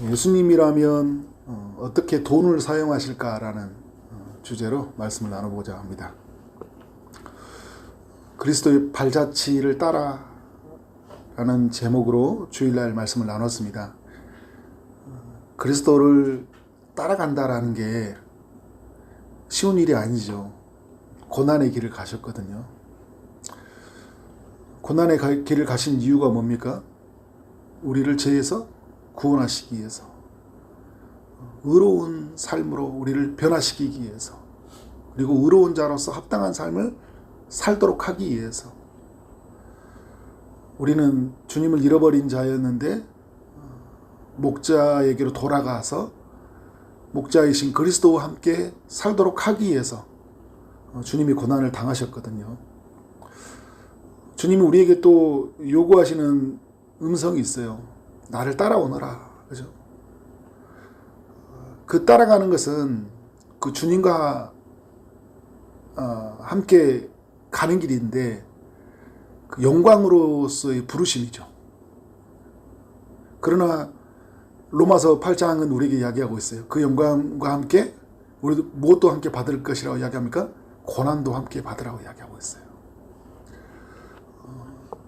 예수님이라면 어떻게 돈을 사용하실까라는 주제로 말씀을 나눠보자 합니다. 그리스도의 발자취를 따라라는 제목으로 주일날 말씀을 나눴습니다. 그리스도를 따라간다라는 게 쉬운 일이 아니죠. 고난의 길을 가셨거든요. 고난의 길을 가신 이유가 뭡니까? 우리를 죄에서 구원하시기 위해서, 의로운 삶으로 우리를 변화시키기 위해서, 그리고 의로운 자로서 합당한 삶을 살도록 하기 위해서. 우리는 주님을 잃어버린 자였는데 목자에게로 돌아가서 목자이신 그리스도와 함께 살도록 하기 위해서 주님이 고난을 당하셨거든요. 주님이 우리에게 또 요구하시는 음성이 있어요. 나를 따라오너라. 그죠? 그 따라가는 것은 그 주님과 함께 가는 길인데 그 영광으로서의 부르심이죠. 그러나 로마서 8장은 우리에게 이야기하고 있어요. 그 영광과 함께 우리도 무엇도 함께 받을 것이라고 이야기합니까? 고난도 함께 받으라고 이야기하고 있어요.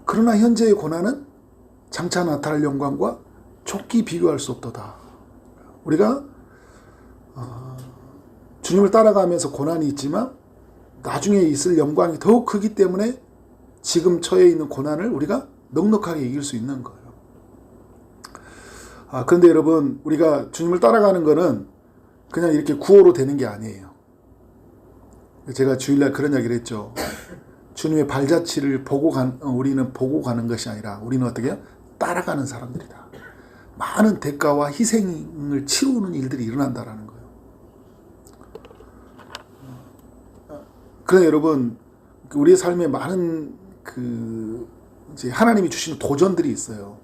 그러나 현재의 고난은 장차 나타날 영광과 족기 비교할 수 없도다. 우리가 주님을 따라가면서 고난이 있지만 나중에 있을 영광이 더욱 크기 때문에 지금 처해 있는 고난을 우리가 넉넉하게 이길 수 있는 거예요. 그런데 여러분, 우리가 주님을 따라가는 거는 그냥 이렇게 구호로 되는 게 아니에요. 제가 주일날 그런 이야기를 했죠. 주님의 발자취를 우리는 보고 가는 것이 아니라 우리는 어떻게 해요? 따라가는 사람들이다. 많은 대가와 희생을 치르는 일들이 일어난다라는 거예요. 그런데 여러분, 우리의 삶에 많은 이제 하나님이 주시는 도전들이 있어요.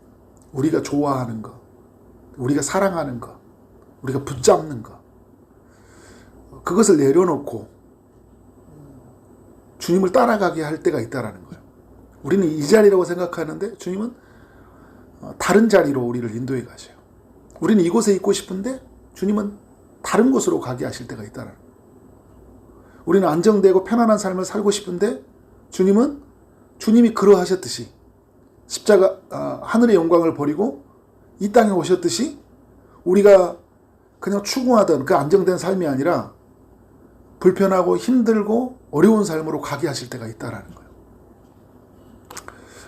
우리가 좋아하는 거, 우리가 사랑하는 거, 우리가 붙잡는 거, 그것을 내려놓고 주님을 따라가게 할 때가 있다라는 거예요. 우리는 이 자리라고 생각하는데 주님은 다른 자리로 우리를 인도해 가셔요. 우리는 이곳에 있고 싶은데 주님은 다른 곳으로 가게 하실 때가 있다라는 거예요. 우리는 안정되고 편안한 삶을 살고 싶은데 주님이 그러하셨듯이 십자가 하늘의 영광을 버리고 이 땅에 오셨듯이 우리가 그냥 추구하던 그 안정된 삶이 아니라 불편하고 힘들고 어려운 삶으로 가게 하실 때가 있다라는 거예요.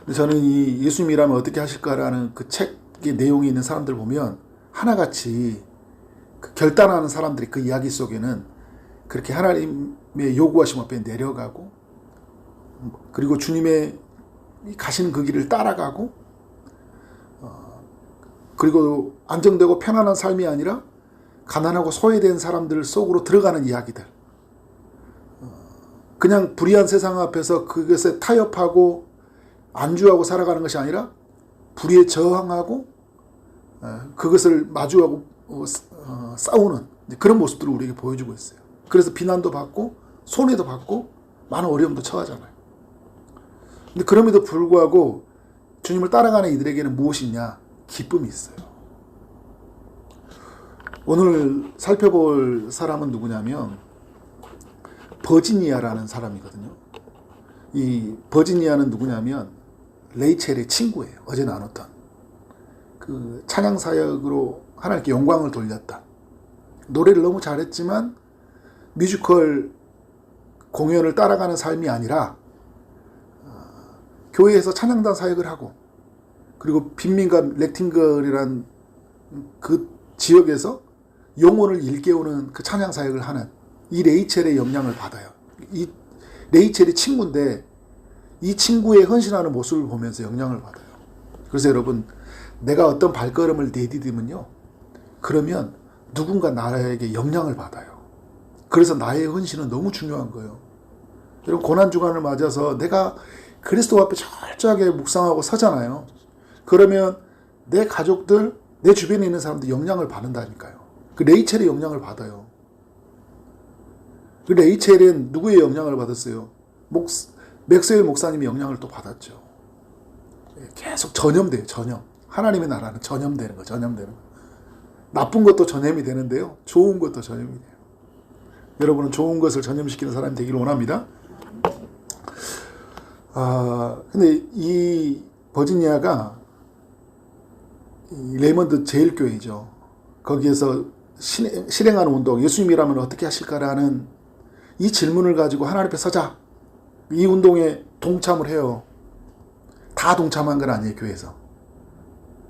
근데 저는 이 예수님이라면 어떻게 하실까라는 그 책의 내용이 있는 사람들 보면 하나같이 그 결단하는 사람들이 그 이야기 속에는 그렇게 하나님의 요구하심 앞에 내려가고 그리고 주님의 가시는 그 길을 따라가고 그리고 안정되고 편안한 삶이 아니라 가난하고 소외된 사람들 속으로 들어가는 이야기들. 그냥 불의한 세상 앞에서 그것에 타협하고 안주하고 살아가는 것이 아니라 불의에 저항하고 그것을 마주하고 싸우는 그런 모습들을 우리에게 보여주고 있어요. 그래서 비난도 받고 손해도 받고 많은 어려움도 처하잖아요. 근데 그럼에도 불구하고 주님을 따라가는 이들에게는 무엇이 있냐? 기쁨이 있어요. 오늘 살펴볼 사람은 누구냐면 버지니아라는 사람이거든요. 이 버지니아는 누구냐면 레이첼의 친구예요. 어제 나눴던 그 찬양 사역으로 하나님께 영광을 돌렸다. 노래를 너무 잘했지만 뮤지컬 공연을 따라가는 삶이 아니라 교회에서 찬양단 사역을 하고 그리고 빈민가 렉팅걸이란 그 지역에서 영혼을 일깨우는 그 찬양 사역을 하는 이 레이첼의 영향을 받아요. 이 레이첼의 친구인데 이 친구의 헌신하는 모습을 보면서 영향을 받아요. 그래서 여러분, 내가 어떤 발걸음을 내디디면요, 그러면 누군가 나에게 영향을 받아요. 그래서 나의 헌신은 너무 중요한 거예요. 여러분, 고난주간을 맞아서 내가 그리스도 앞에 철저하게 묵상하고 서잖아요. 그러면 내 가족들, 내 주변에 있는 사람들 영향을 받는다니까요. 그 레이첼의 영향을 받아요. 그 레이첼은 누구의 영향을 받았어요? 맥스웰 목사님의 영향을 또 받았죠. 계속 전염돼요. 전염. 하나님의 나라는 전염되는 거. 전염되는 거. 나쁜 것도 전염이 되는데요. 좋은 것도 전염이 돼요. 여러분은 좋은 것을 전염시키는 사람이 되기를 원합니다. 근데 이 버지니아가 이 레이먼드 제일교회죠. 거기에서 실행하는 운동, 예수님이라면 어떻게 하실까라는 이 질문을 가지고 하나님 앞에 서자. 이 운동에 동참을 해요. 다 동참한 건 아니에요, 교회에서.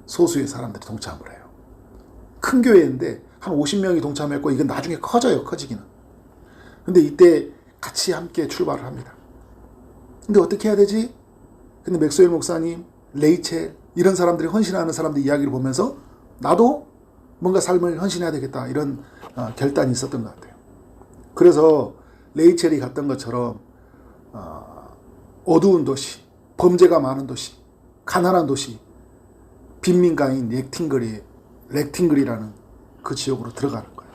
소수의 사람들이 동참을 해요. 큰 교회인데 한 50명이 동참했고 이건 나중에 커져요, 커지기는. 근데 이때 같이 함께 출발을 합니다. 근데 어떻게 해야 되지? 근데 맥스웰 목사님, 레이첼 이런 사람들이 헌신하는 사람들 이야기를 보면서 나도 뭔가 삶을 헌신해야 되겠다 이런 결단이 있었던 것 같아요. 그래서 레이첼이 갔던 것처럼 어두운 도시, 범죄가 많은 도시, 가난한 도시, 빈민가인 렉팅글이라는 그 지역으로 들어가는 거예요.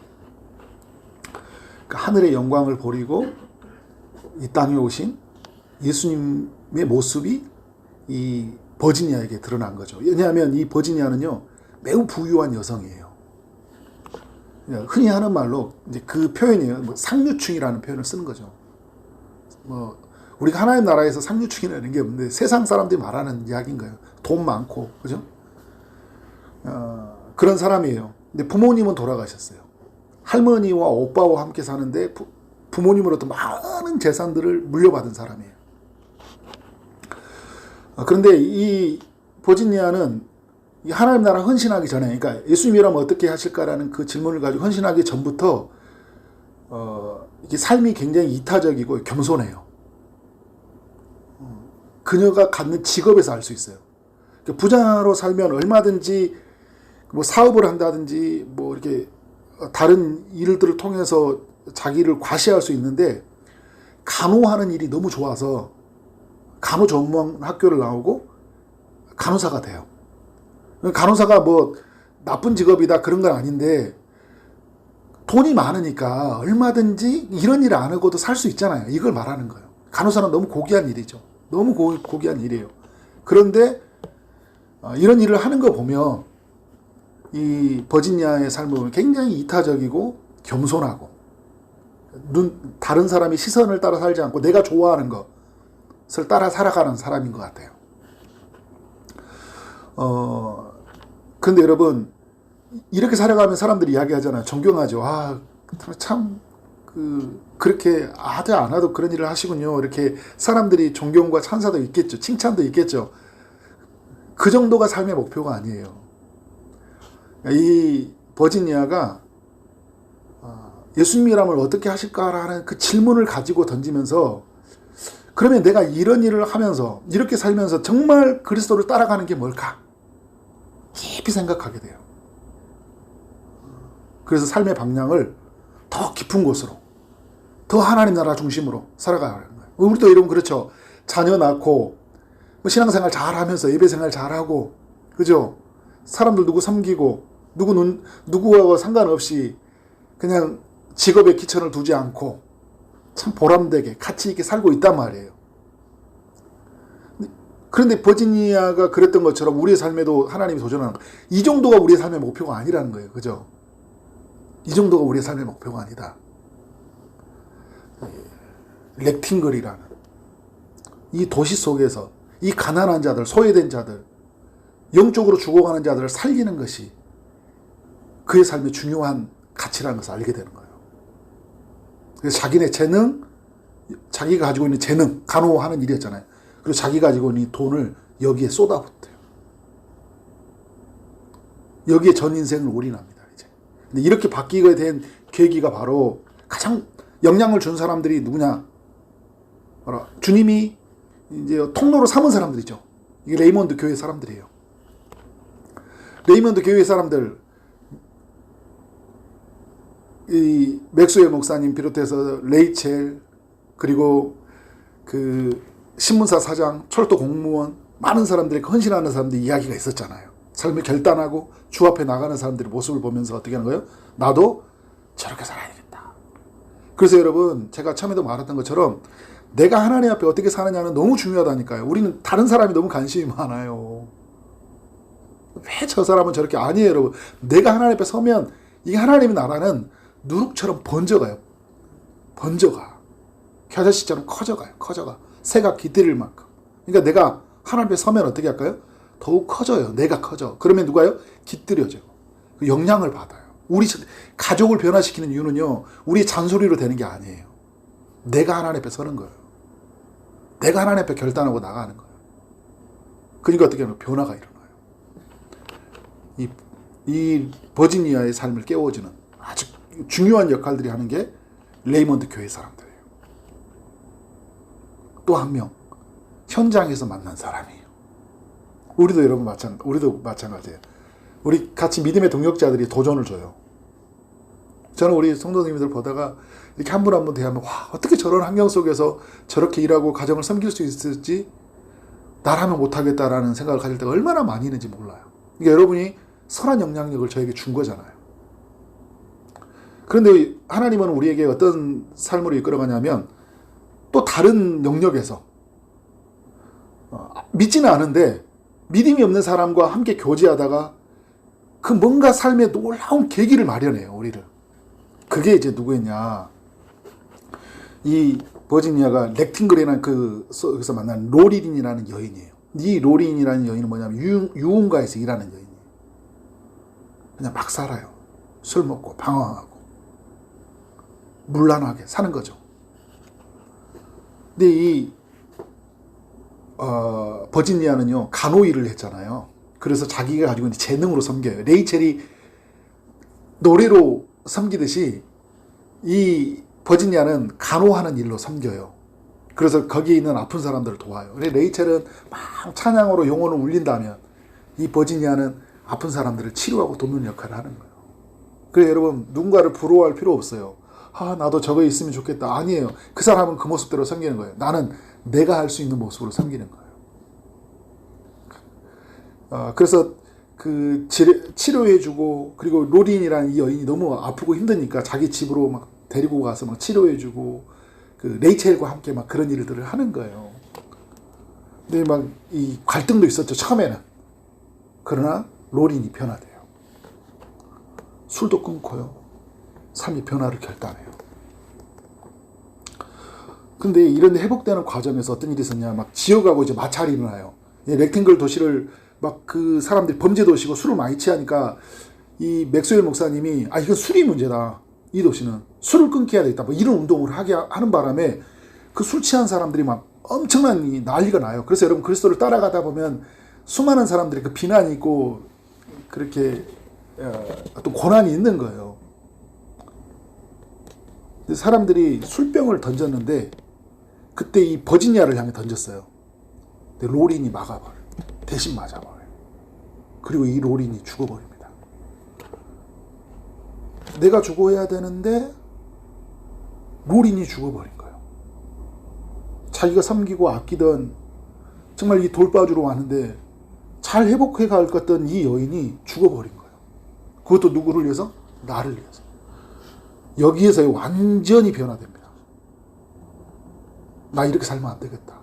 그러니까 하늘의 영광을 버리고 이 땅에 오신 예수님의 모습이 이 버지니아에게 드러난 거죠. 왜냐하면 이 버지니아는요 매우 부유한 여성이에요. 흔히 하는 말로 이제 그 표현이에요. 뭐 상류층이라는 표현을 쓰는 거죠. 뭐 우리가 하나님 나라에서 상류층이라는 게 없는데 세상 사람들이 말하는 이야기인 거예요. 돈 많고, 그죠? 그런 사람이에요. 근데 부모님은 돌아가셨어요. 할머니와 오빠와 함께 사는데 부모님으로부터 많은 재산들을 물려받은 사람이에요. 그런데 이 버지니아는 이 하나님 나라 헌신하기 전에, 그러니까 예수님이라면 어떻게 하실까라는 그 질문을 가지고 헌신하기 전부터 이게 삶이 굉장히 이타적이고 겸손해요. 그녀가 갖는 직업에서 알 수 있어요. 그러니까 부자로 살면 얼마든지 뭐 사업을 한다든지 뭐 이렇게 다른 일들을 통해서 자기를 과시할 수 있는데 간호하는 일이 너무 좋아서 간호 전문 학교를 나오고 간호사가 돼요. 간호사가 뭐 나쁜 직업이다 그런 건 아닌데 돈이 많으니까 얼마든지 이런 일 안 하고도 살 수 있잖아요. 이걸 말하는 거예요. 간호사는 너무 고귀한 일이죠. 너무 고귀한 일이에요. 그런데 이런 일을 하는 거 보면 이 버지니아의 삶은 굉장히 이타적이고 겸손하고 다른 사람의 시선을 따라 살지 않고 내가 좋아하는 것을 따라 살아가는 사람인 것 같아요. 근데 여러분 이렇게 살아가면 사람들이 이야기하잖아요. 존경하죠. 참 그렇게 하도 안 하도 그런 일을 하시군요. 이렇게 사람들이 존경과 찬사도 있겠죠. 칭찬도 있겠죠. 그 정도가 삶의 목표가 아니에요. 이 버지니아가 예수님이라면 어떻게 하실까라는 그 질문을 가지고 던지면서 그러면 내가 이런 일을 하면서 이렇게 살면서 정말 그리스도를 따라가는 게 뭘까? 깊이 생각하게 돼요. 그래서 삶의 방향을 더 깊은 곳으로, 더 하나님 나라 중심으로 살아가는 거예요. 우리도 이러면 그렇죠. 자녀 낳고 뭐 신앙생활 잘하면서 예배생활 잘하고, 그죠? 사람들 누구 섬기고 누구와 상관없이 그냥 직업에 기천을 두지 않고 참 보람되게 가치 있게 살고 있단 말이에요. 그런데 버지니아가 그랬던 것처럼 우리의 삶에도 하나님이 도전하는 거예요. 이 정도가 우리의 삶의 목표가 아니라는 거예요. 그죠? 이 정도가 우리의 삶의 목표가 아니다. 렉팅글이라는 이 도시 속에서 이 가난한 자들, 소외된 자들, 영적으로 죽어가는 자들을 살리는 것이 그의 삶의 중요한 가치라는 것을 알게 되는 거예요. 그래서 자기네 재능, 자기가 가지고 있는 재능, 간호하는 일이었잖아요. 그리고 자기가 가지고 있는 돈을 여기에 쏟아붓대요. 여기에 전 인생을 올인합니다. 이제. 근데 이렇게 바뀌게 된 계기가 바로 가장 영향을 준 사람들이 누구냐? 바로 주님이 이제 통로로 삼은 사람들이죠. 이게 레이몬드 교회 사람들이에요. 레이몬드 교회 사람들, 이 맥스웰 목사님 비롯해서 레이첼, 그리고 그 신문사 사장, 철도 공무원, 많은 사람들이 헌신하는 사람들이 이야기가 있었잖아요. 삶을 결단하고 주 앞에 나가는 사람들의 모습을 보면서 어떻게 하는 거예요? 나도 저렇게 살아야 되겠다. 그래서 여러분, 제가 처음에도 말했던 것처럼 내가 하나님 앞에 어떻게 사느냐는 너무 중요하다니까요. 우리는 다른 사람이 너무 관심이 많아요. 왜 저 사람은 저렇게 아니에요, 여러분. 내가 하나님 앞에 서면 이 하나님의 나라는 누룩처럼 번져가요. 번져가. 겨자씨처럼 커져가요. 커져가. 새가 깃들일 만큼. 그러니까 내가 하나님 앞에 서면 어떻게 할까요? 더욱 커져요. 내가 커져. 그러면 누가요? 깃들여져요. 그 영향을 받아요. 우리 가족을 변화시키는 이유는요, 우리 잔소리로 되는 게 아니에요. 내가 하나님 앞에 서는 거예요. 내가 하나님 앞에 결단하고 나가는 거예요. 그러니까 어떻게 하면 변화가 일어나요. 이 버지니아의 삶을 깨워주는 아주 중요한 역할들이 하는 게 레이먼드 교회 사람들이에요. 또 한 명, 현장에서 만난 사람이에요. 우리도 마찬가지예요. 우리 같이 믿음의 동역자들이 도전을 줘요. 저는 우리 성도님들 보다가 이렇게 한 분 한 분 대하면, 와, 어떻게 저런 환경 속에서 저렇게 일하고 가정을 섬길 수 있을지 나라면 못하겠다라는 생각을 가질 때가 얼마나 많이 있는지 몰라요. 그러니까 여러분이 선한 영향력을 저에게 준 거잖아요. 그런데 하나님은 우리에게 어떤 삶으로 이끌어가냐면 또 다른 영역에서 믿지는 않은데 믿음이 없는 사람과 함께 교제하다가 그 뭔가 삶에 놀라운 계기를 마련해요, 우리를. 그게 이제 누구였냐. 이 버지니아가 렉팅글이라는 거기서 만난 로린이라는 여인이에요. 이 로린이라는 여인은 뭐냐면 유흥가에서 일하는 여인이에요. 그냥 막 살아요. 술 먹고 방황하고 물란하게 사는 거죠. 근데 이 버지니아는요, 간호 일을 했잖아요. 그래서 자기가 가지고 있는 재능으로 섬겨요. 레이첼이 노래로 섬기듯이 이 버지니아는 간호하는 일로 섬겨요. 그래서 거기에 있는 아픈 사람들을 도와요. 레이첼은 막 찬양으로 영혼을 울린다면 이 버지니아는 아픈 사람들을 치료하고 돕는 역할을 하는 거예요. 그래서 여러분, 누군가를 부러워할 필요 없어요. 아, 나도 저거 있으면 좋겠다. 아니에요. 그 사람은 그 모습대로 섬기는 거예요. 나는 내가 할 수 있는 모습으로 섬기는 거예요. 그래서 그 치료해주고, 그리고 로린이라는 이 여인이 너무 아프고 힘드니까 자기 집으로 막 데리고 가서 막 치료해주고, 그 레이첼과 함께 막 그런 일들을 하는 거예요. 근데 막 이 갈등도 있었죠, 처음에는. 그러나 로린이 변화돼요. 술도 끊고요. 삶의 변화를 결단해요. 근데 이런 회복되는 과정에서 어떤 일이 있었냐, 막 지어가고 이제 마찰이 일어나요. 렉팅글 도시를 막 그 사람들이 범죄 도시고 술을 많이 취하니까 이 맥스웰 목사님이, 아, 이건 술이 문제다. 이 도시는 술을 끊게 해야 되겠다. 뭐 이런 운동을 하는 바람에 그 술 취한 사람들이 막 엄청난 난리가 나요. 그래서 여러분, 그리스도를 따라가다 보면 수많은 사람들이 그 비난이 있고 그렇게 어떤 고난이 있는 거예요. 사람들이 술병을 던졌는데 그때 이 버지니아를 향해 던졌어요. 근데 로린이 막아버려요. 대신 맞아버려요. 그리고 이 로린이 죽어버립니다. 내가 죽어야 되는데 로린이 죽어버린 거예요. 자기가 섬기고 아끼던, 정말 이 돌봐주러 왔는데 잘 회복해 갈 것 같던 이 여인이 죽어버린 거예요. 그것도 누구를 위해서? 나를 위해서. 여기에서 완전히 변화됩니다. 나 이렇게 살면 안 되겠다.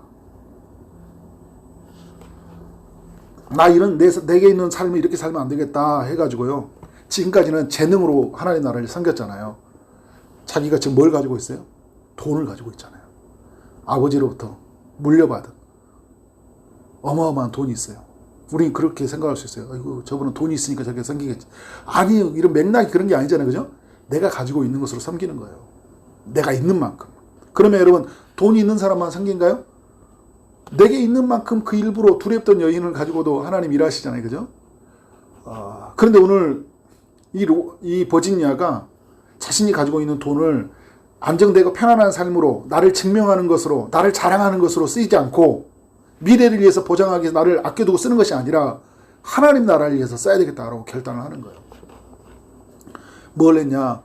나 내게 있는 삶을 이렇게 살면 안 되겠다 해가지고요. 지금까지는 재능으로 하나님의 나라를 섬겼잖아요. 자기가 지금 뭘 가지고 있어요? 돈을 가지고 있잖아요. 아버지로부터 물려받은 어마어마한 돈이 있어요. 우리는 그렇게 생각할 수 있어요. 아이고, 저분은 돈이 있으니까 저렇게 섬기겠지. 아니요, 이런 맥락이 그런 게 아니잖아요. 그죠? 내가 가지고 있는 것으로 섬기는 거예요. 내가 있는 만큼. 그러면 여러분, 돈이 있는 사람만 섬긴가요? 내게 있는 만큼 그 일부로 두렵던 여인을 가지고도 하나님 일하시잖아요. 그죠? 그런데 오늘 이 버지니아가 자신이 가지고 있는 돈을 안정되고 편안한 삶으로, 나를 증명하는 것으로, 나를 자랑하는 것으로 쓰이지 않고 미래를 위해서 보장하기 위해서 나를 아껴두고 쓰는 것이 아니라 하나님 나라를 위해서 써야 되겠다라고 결단을 하는 거예요. 뭘 했냐?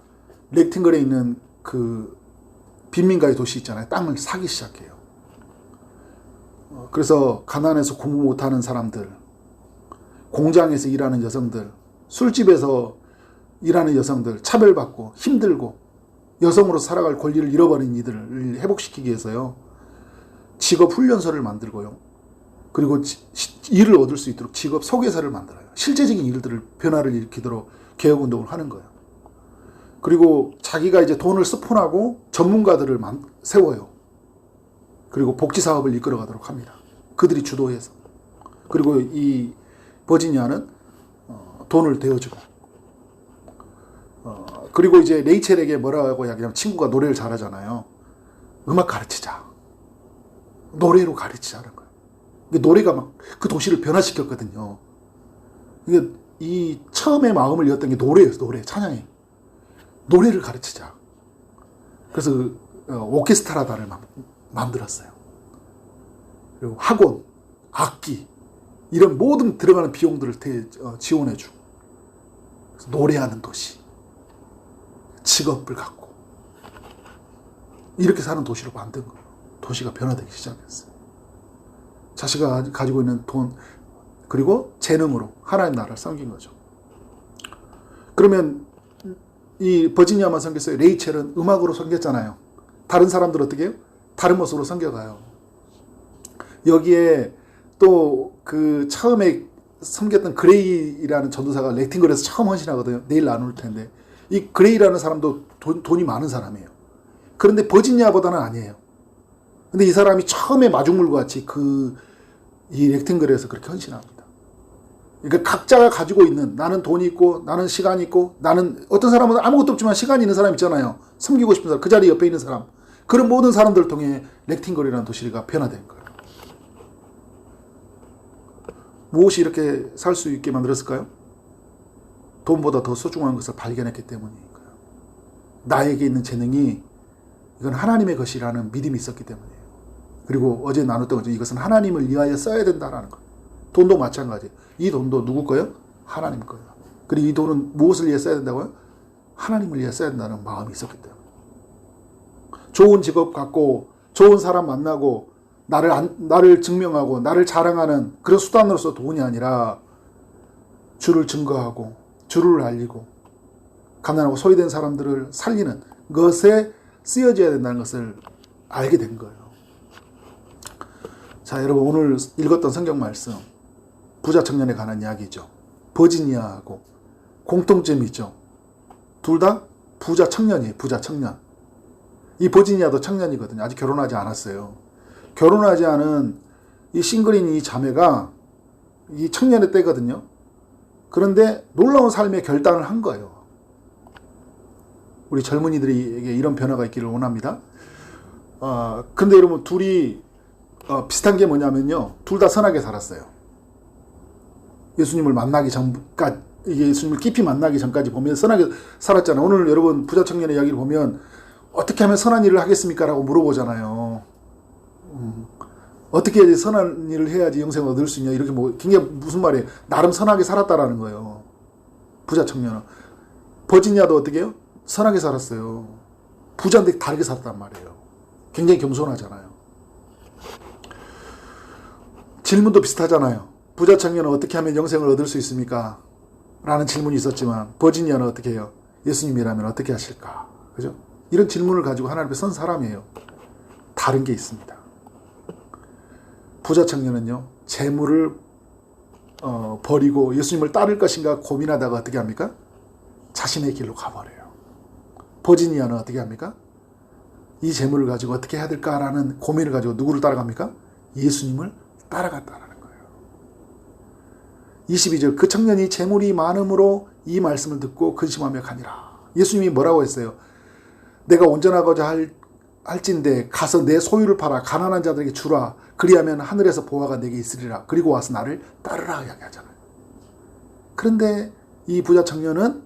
렉팅글에 있는 그 빈민가의 도시 있잖아요. 땅을 사기 시작해요. 그래서 가난해서 공부 못하는 사람들, 공장에서 일하는 여성들, 술집에서 일하는 여성들, 차별받고 힘들고 여성으로 살아갈 권리를 잃어버린 이들을 회복시키기 위해서요, 직업훈련소를 만들고요, 그리고 일을 얻을 수 있도록 직업 소개서를 만들어요. 실제적인 일들을 변화를 일으키도록 개혁운동을 하는 거예요. 그리고 자기가 이제 돈을 스폰하고 전문가들을 세워요. 그리고 복지사업을 이끌어가도록 합니다. 그들이 주도해서. 그리고 이 버지니아는 돈을 대어주고. 그리고 이제 레이첼에게 뭐라고 이야기하면 친구가 노래를 잘하잖아요. 음악 가르치자. 노래로 가르치자는 거예요. 노래가 막 그 도시를 변화시켰거든요. 이게 이 처음에 마음을 열었던 게 노래예요. 노래, 찬양이. 노래를 가르치자. 그래서 오케스트라단을 만들었어요. 그리고 학원, 악기 이런 모든 들어가는 비용들을 지원해주고 노래하는 도시, 직업을 갖고 이렇게 사는 도시로 만든 거예요. 도시가 변화되기 시작했어요. 자신가 가지고 있는 돈 그리고 재능으로 하나님 나라를 섬긴 거죠. 그러면 이 버지니아만 섬겼어요. 레이첼은 음악으로 섬겼잖아요. 다른 사람들 어떻게 해요? 다른 모습으로 섬겨가요. 여기에 또 그 처음에 섬겼던 그레이라는 전도사가 렉팅걸에서 처음 헌신하거든요. 내일 나눌 텐데 이 그레이라는 사람도 돈이 많은 사람이에요. 그런데 버지니아보다는 아니에요. 근데 이 사람이 처음에 마중물과 같이 이 렉팅걸에서 그렇게 헌신합니다. 그러니까 각자가 가지고 있는 나는 돈이 있고 나는 시간이 있고 나는 어떤 사람은 아무것도 없지만 시간이 있는 사람 있잖아요. 섬기고 싶은 사람 그 자리 옆에 있는 사람 그런 모든 사람들을 통해 렉팅걸이라는 도시가 변화된 거예요. 무엇이 이렇게 살 수 있게 만들었을까요? 돈보다 더 소중한 것을 발견했기 때문이니까요. 나에게 있는 재능이 이건 하나님의 것이라는 믿음이 있었기 때문이에요. 그리고 어제 나눴던 거죠. 이것은 하나님을 위하여 써야 된다라는 것. 돈도 마찬가지예요. 이 돈도 누구 거예요? 하나님 거예요. 그리고 이 돈은 무엇을 위해 써야 된다고요? 하나님을 위해 써야 된다는 마음이 있었기 때문에. 좋은 직업 갖고 좋은 사람 만나고 나를 증명하고 나를 자랑하는 그런 수단으로서 돈이 아니라 주를 증거하고 주를 알리고 가난하고 소외된 사람들을 살리는 것에 쓰여져야 된다는 것을 알게 된 거예요. 자, 여러분 오늘 읽었던 성경 말씀 부자 청년에 관한 이야기죠. 버지니아하고 공통점이 있죠. 둘 다 부자 청년이에요. 부자 청년. 이 버지니아도 청년이거든요. 아직 결혼하지 않았어요. 결혼하지 않은 이 싱글인 이 자매가 이 청년의 때거든요. 그런데 놀라운 삶의 결단을 한 거예요. 우리 젊은이들에게 이런 변화가 있기를 원합니다. 근데 여러분 둘이 비슷한 게 뭐냐면요. 둘 다 선하게 살았어요. 예수님을 만나기 전까지 예수님을 깊이 만나기 전까지 보면 선하게 살았잖아요. 오늘 여러분 부자 청년의 이야기를 보면 어떻게 하면 선한 일을 하겠습니까? 라고 물어보잖아요. 어떻게 선한 일을 해야지 영생을 얻을 수 있냐 이렇게 굉장히 무슨 말이에요. 나름 선하게 살았다라는 거예요. 부자 청년은. 버지니아도 어떻게 해요? 선하게 살았어요. 부자인데 다르게 살았단 말이에요. 굉장히 겸손하잖아요. 질문도 비슷하잖아요. 부자 청년은 어떻게 하면 영생을 얻을 수 있습니까? 라는 질문이 있었지만 버지니아는 어떻게 해요? 예수님이라면 어떻게 하실까? 그죠? 이런 질문을 가지고 하나님 앞에 선 사람이에요. 다른 게 있습니다. 부자 청년은요. 재물을 버리고 예수님을 따를 것인가 고민하다가 어떻게 합니까? 자신의 길로 가버려요. 버지니아는 어떻게 합니까? 이 재물을 가지고 어떻게 해야 될까라는 고민을 가지고 누구를 따라갑니까? 예수님을 따라갔다라는 거예요. 22절 그 청년이 재물이 많음으로 이 말씀을 듣고 근심하며 가니라. 예수님이 뭐라고 했어요? 내가 온전하고자 할진대 가서 내 소유를 팔아 가난한 자들에게 주라. 그리하면 하늘에서 보화가 내게 있으리라. 그리고 와서 나를 따르라 이야기하잖아요. 그런데 이 부자 청년은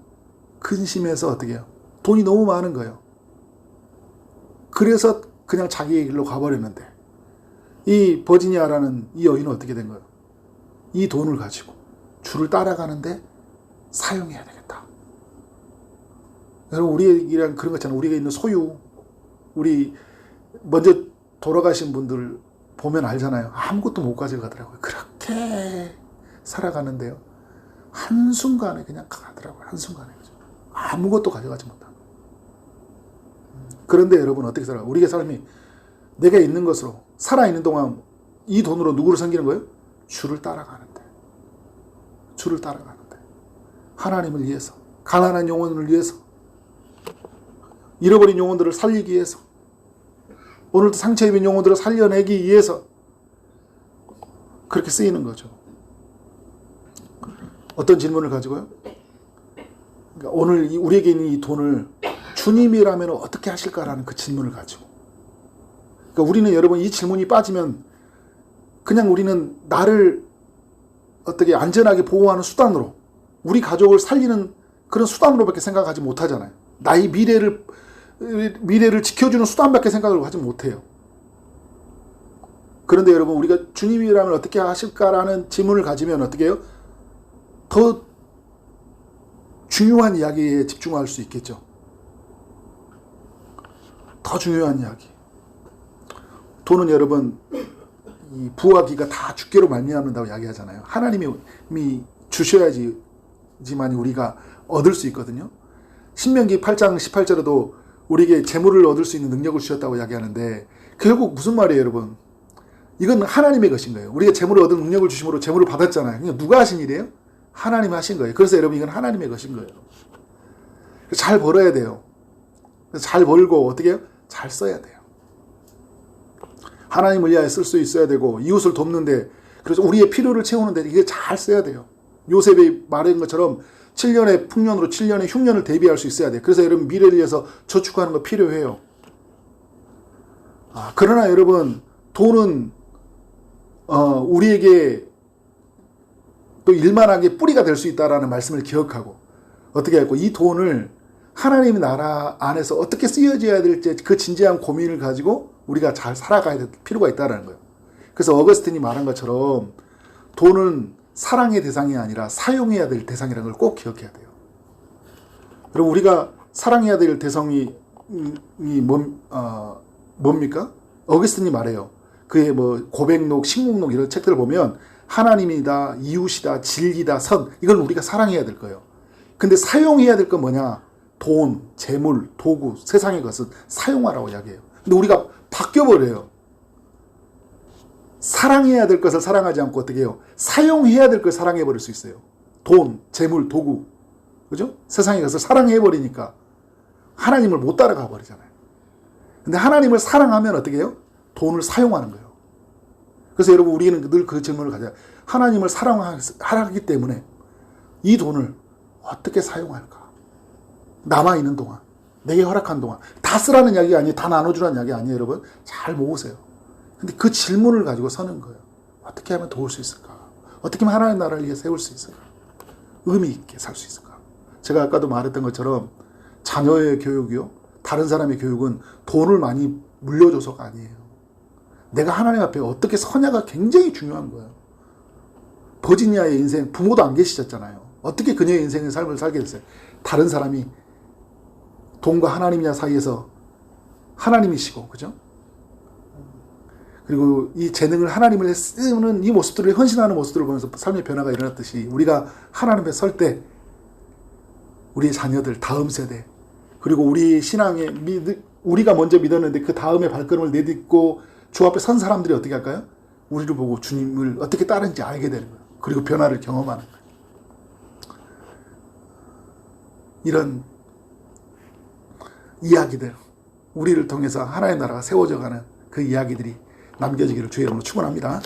근심해서 어떻게 해요? 돈이 너무 많은 거예요. 그래서 그냥 자기의 길로 가버렸는데 이 버지니아라는 이 여인은 어떻게 된 거예요? 이 돈을 가지고 주를 따라가는데 사용해야 되겠다. 여러분 우리랑 그런 거 있잖아요. 우리가 있는 소유 우리 먼저 돌아가신 분들 보면 알잖아요. 아무것도 못 가져가더라고요. 그렇게 살아가는데요. 한순간에 그냥 가더라고요. 한순간에. 아무것도 가져가지 못하고. 그런데 여러분 어떻게 살아요? 우리의 삶이 내가 있는 것으로 살아있는 동안 이 돈으로 누구를 섬기는 거예요? 주를 따라가는데, 주를 따라가는데, 하나님을 위해서, 가난한 영혼을 위해서, 잃어버린 영혼들을 살리기 위해서, 오늘도 상처 입은 영혼들을 살려내기 위해서 그렇게 쓰이는 거죠. 어떤 질문을 가지고요? 그러니까 오늘 우리에게 있는 이 돈을 주님이라면 어떻게 하실까라는 그 질문을 가지고. 그러니까 우리는 여러분 이 질문이 빠지면 그냥 우리는 나를 어떻게 안전하게 보호하는 수단으로, 우리 가족을 살리는 그런 수단으로밖에 생각하지 못하잖아요. 나의 미래를 지켜주는 수단밖에 생각을 하지 못해요. 그런데 여러분 우리가 주님이라면 어떻게 하실까라는 질문을 가지면 어떻게 해요? 더 중요한 이야기에 집중할 수 있겠죠. 더 중요한 이야기. 돈은 여러분 이 부와 기가 다 주께로 말미암는다고 이야기하잖아요. 하나님이 주셔야지만 우리가 얻을 수 있거든요. 신명기 8장 18절에도 우리에게 재물을 얻을 수 있는 능력을 주셨다고 이야기하는데 결국 무슨 말이에요, 여러분? 이건 하나님의 것인 거예요. 우리가 재물을 얻을 능력을 주심으로 재물을 받았잖아요. 그러니까 누가 하신 일이에요? 하나님이 하신 거예요. 그래서 여러분 이건 하나님의 것인 거예요. 잘 벌어야 돼요. 잘 벌고 어떻게 해요? 잘 써야 돼요. 하나님을 위하여 쓸 수 있어야 되고 이웃을 돕는데, 그래서 우리의 필요를 채우는데 이게 잘 써야 돼요. 요셉이 말한 것처럼 7년의 풍년으로 7년의 흉년을 대비할 수 있어야 돼요. 그래서 여러분 미래를 위해서 저축하는 거 필요해요. 그러나 여러분 돈은 우리에게 또 일만하게 뿌리가 될 수 있다라는 말씀을 기억하고 어떻게 할고 이 돈을 하나님의 나라 안에서 어떻게 쓰여져야 될지 그 진지한 고민을 가지고 우리가 잘 살아가야 될 필요가 있다는 거예요. 그래서 어거스틴이 말한 것처럼 돈은 사랑의 대상이 아니라 사용해야 될 대상이라는 걸 꼭 기억해야 돼요. 그럼 우리가 사랑해야 될 대상이 뭡니까? 어거스틴이 말해요. 그의 뭐 고백록, 식목록 이런 책들을 보면 하나님이다, 이웃이다, 진리다, 선, 이걸 우리가 사랑해야 될 거예요. 근데 사용해야 될 건 뭐냐? 돈, 재물, 도구, 세상의 것은 사용하라고 이야기해요. 근데 우리가 바뀌어버려요. 사랑해야 될 것을 사랑하지 않고 어떻게 해요? 사용해야 될 걸 사랑해버릴 수 있어요. 돈, 재물, 도구, 그죠? 세상의 것을 사랑해버리니까 하나님을 못 따라가 버리잖아요. 근데 하나님을 사랑하면 어떻게 해요? 돈을 사용하는 거예요. 그래서 여러분 우리는 늘 그 질문을 가져요. 하나님을 사랑하기 때문에 이 돈을 어떻게 사용할까? 남아있는 동안, 내게 허락한 동안 다 쓰라는 이야기가 아니에요. 다 나눠주라는 이야기 아니에요. 여러분 잘 모으세요. 근데 그 질문을 가지고 서는 거예요. 어떻게 하면 도울 수 있을까? 어떻게 하면 하나님의 나라를 위해 세울 수 있을까? 의미 있게 살 수 있을까? 제가 아까도 말했던 것처럼 자녀의 교육이요, 다른 사람의 교육은 돈을 많이 물려줘서가 아니에요. 내가 하나님 앞에 어떻게 서냐가 굉장히 중요한 거예요. 버지니아의 인생, 부모도 안 계시셨잖아요. 어떻게 그녀의 인생의 삶을 살게 됐어요? 다른 사람이 돈과 하나님이냐 사이에서 하나님이시고, 그죠? 그리고 이 재능을 하나님을 쓰는 이 모습들을, 헌신하는 모습들을 보면서 삶의 변화가 일어났듯이 우리가 하나님 앞에 설 때 우리의 자녀들, 다음 세대, 그리고 우리 신앙에 우리가 먼저 믿었는데 그 다음에 발걸음을 내딛고 주 앞에 선 사람들이 어떻게 할까요? 우리를 보고 주님을 어떻게 따르는지 알게 되는 거예요. 그리고 변화를 경험하는 거예요. 이런 이야기들, 우리를 통해서 하나의 나라가 세워져가는 그 이야기들이 남겨지기를 주의 이름으로 축원합니다.